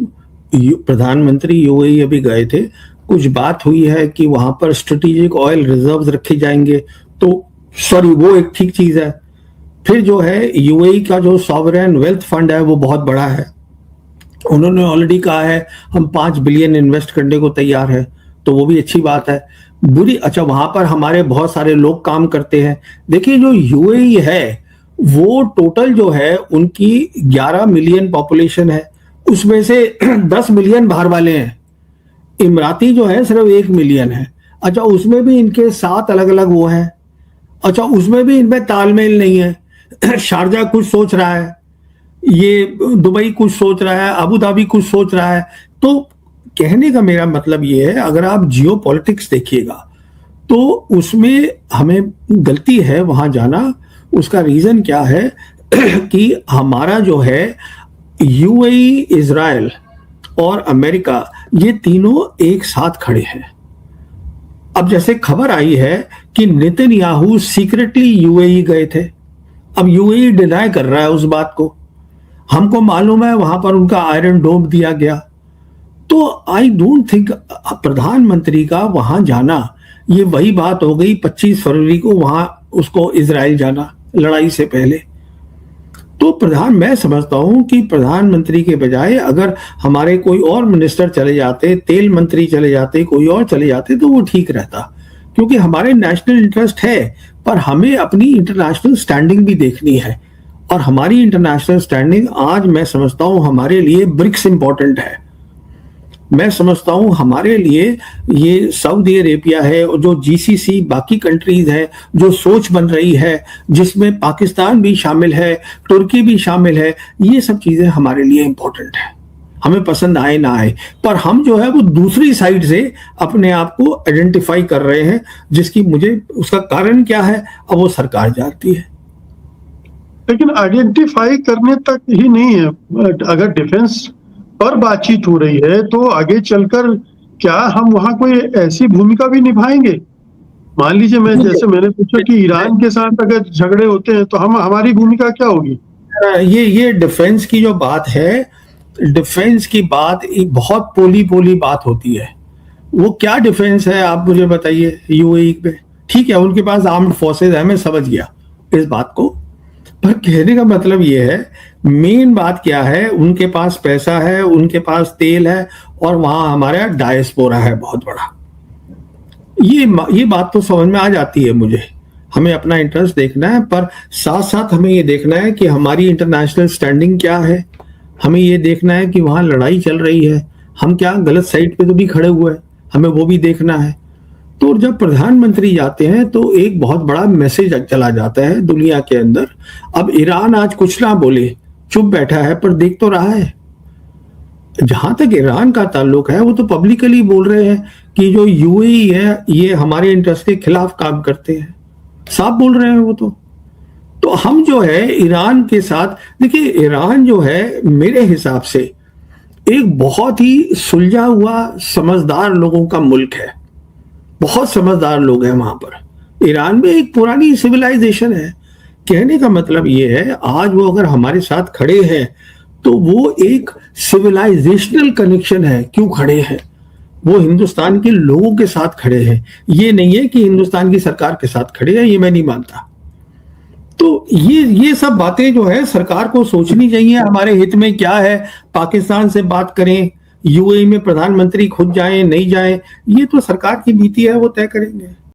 [SPEAKER 1] प्रधानमंत्री यूएई अभी गए थे, कुछ बात हुई है कि वहां पर स्ट्रेटेजिक ऑयल रिजर्व्स रखे जाएंगे, तो सॉरी वो एक ठीक चीज है। फिर जो है यूएई का जो सॉवरेन वेल्थ फंड है वो बहुत बड़ा है, उन्होंने ऑलरेडी कहा है हम 5 बिलियन इन्वेस्ट करने को तैयार है, तो वो भी अच्छी बात है। अच्छा वहां पर हमारे बहुत सारे लोग काम करते हैं। देखिए जो यूएई है वो टोटल जो है उनकी 11 मिलियन पॉपुलेशन है, उसमें से 10 मिलियन बाहर वाले हैं। इमराती जो है सिर्फ 1 मिलियन है। अच्छा उसमें भी इनके 7 अलग अलग वो हैं। अच्छा उसमें भी इनमें तालमेल नहीं है। शारजा कुछ सोच रहा है, ये दुबई कुछ सोच रहा है, अबू धाबी कुछ सोच रहा है। तो कहने का मेरा मतलब ये है, अगर आप जियो पॉलिटिक्स देखिएगा तो उसमें हमें गलती है वहां जाना। उसका रीजन क्या है कि हमारा जो है यूएई, इजराइल और अमेरिका, ये तीनों एक साथ खड़े हैं। अब जैसे खबर आई है कि नेतन्याहू सीक्रेटली यूएई गए थे, अब यूएई डिनाई कर रहा है उस बात को। हमको मालूम है वहां पर उनका आयरन डोम दिया गया। तो आई डोंट थिंक प्रधानमंत्री का वहां जाना, ये वही बात हो गई 25 फरवरी को वहां उसको इजराइल जाना लड़ाई से पहले। तो मैं समझता हूं कि प्रधानमंत्री के बजाय अगर हमारे कोई और मिनिस्टर चले जाते, तेल मंत्री चले जाते, कोई और चले जाते, तो वो ठीक रहता, क्योंकि हमारे नेशनल इंटरेस्ट है, पर हमें अपनी इंटरनेशनल स्टैंडिंग भी देखनी है। और हमारी इंटरनेशनल स्टैंडिंग आज मैं समझता हूं हमारे लिए ब्रिक्स इंपॉर्टेंट है। मैं समझता हूं हमारे लिए ये सऊदी अरेबिया है और जो जीसीसी बाकी कंट्रीज है, जो सोच बन रही है जिसमें पाकिस्तान भी शामिल है, तुर्की भी शामिल है, ये सब चीजें हमारे लिए इंपॉर्टेंट है, हमें पसंद आए ना आए। पर हम जो है वो दूसरी साइड से अपने आप को आइडेंटिफाई कर रहे हैं, जिसकी मुझे उसका कारण क्या है अब वो सरकार जानती है।
[SPEAKER 2] लेकिन आइडेंटिफाई करने तक ही नहीं है, अगर डिफेंस पर बातचीत हो रही है तो आगे चलकर क्या हम वहां कोई ऐसी भूमिका भी निभाएंगे? मान लीजिए जैसे मैंने पूछा कि ईरान के साथ अगर झगड़े होते हैं तो हमारी भूमिका क्या होगी?
[SPEAKER 1] ये डिफेंस की जो बात है, डिफेंस की बात एक बहुत पोली बात होती है। वो क्या डिफेंस है आप मुझे बताइए यूएई में? ठीक है उनके पास आर्म्ड फोर्सेज है, मैं समझ गया इस बात को, पर कहने का मतलब ये है मेन बात क्या है, उनके पास पैसा है, उनके पास तेल है, और वहां हमारा डायस्पोरा है बहुत बड़ा। ये बात तो समझ में आ जाती है मुझे। हमें अपना इंटरेस्ट देखना है, पर साथ साथ हमें ये देखना है कि हमारी इंटरनेशनल स्टैंडिंग क्या है। हमें ये देखना है कि वहां लड़ाई चल रही है, हम क्या गलत साइड पे तो भी खड़े हुए हैं, हमें वो भी देखना है। तो जब प्रधानमंत्री जाते हैं तो एक बहुत बड़ा मैसेज चला जाता है दुनिया के अंदर। अब ईरान आज कुछ ना बोले, चुप बैठा है, पर देख तो रहा है। जहां तक ईरान का ताल्लुक है वो तो पब्लिकली बोल रहे हैं कि जो यूएई है ये हमारे इंटरेस्ट के खिलाफ काम करते हैं, साफ बोल रहे हैं वो तो हम जो है ईरान के साथ, देखिए ईरान जो है मेरे हिसाब से एक बहुत ही सुलझा हुआ समझदार लोगों का मुल्क है, बहुत समझदार लोग हैं वहां पर। ईरान में एक पुरानी सिविलाइजेशन है। कहने का मतलब ये है, आज वो अगर हमारे साथ खड़े हैं तो वो एक सिविलाइजेशनल कनेक्शन है। क्यों खड़े हैं? वो हिंदुस्तान के लोगों के साथ खड़े हैं। ये नहीं है कि हिंदुस्तान की सरकार के साथ खड़े हैं, ये मैं नहीं मानता। तो ये सब बातें जो है सरकार को सोचनी चाहिए, हमारे हित में क्या है। पाकिस्तान से बात करें, यूएई में प्रधानमंत्री खुद जाएं नहीं जाएं, ये तो सरकार की नीति है, वो तय करेंगे।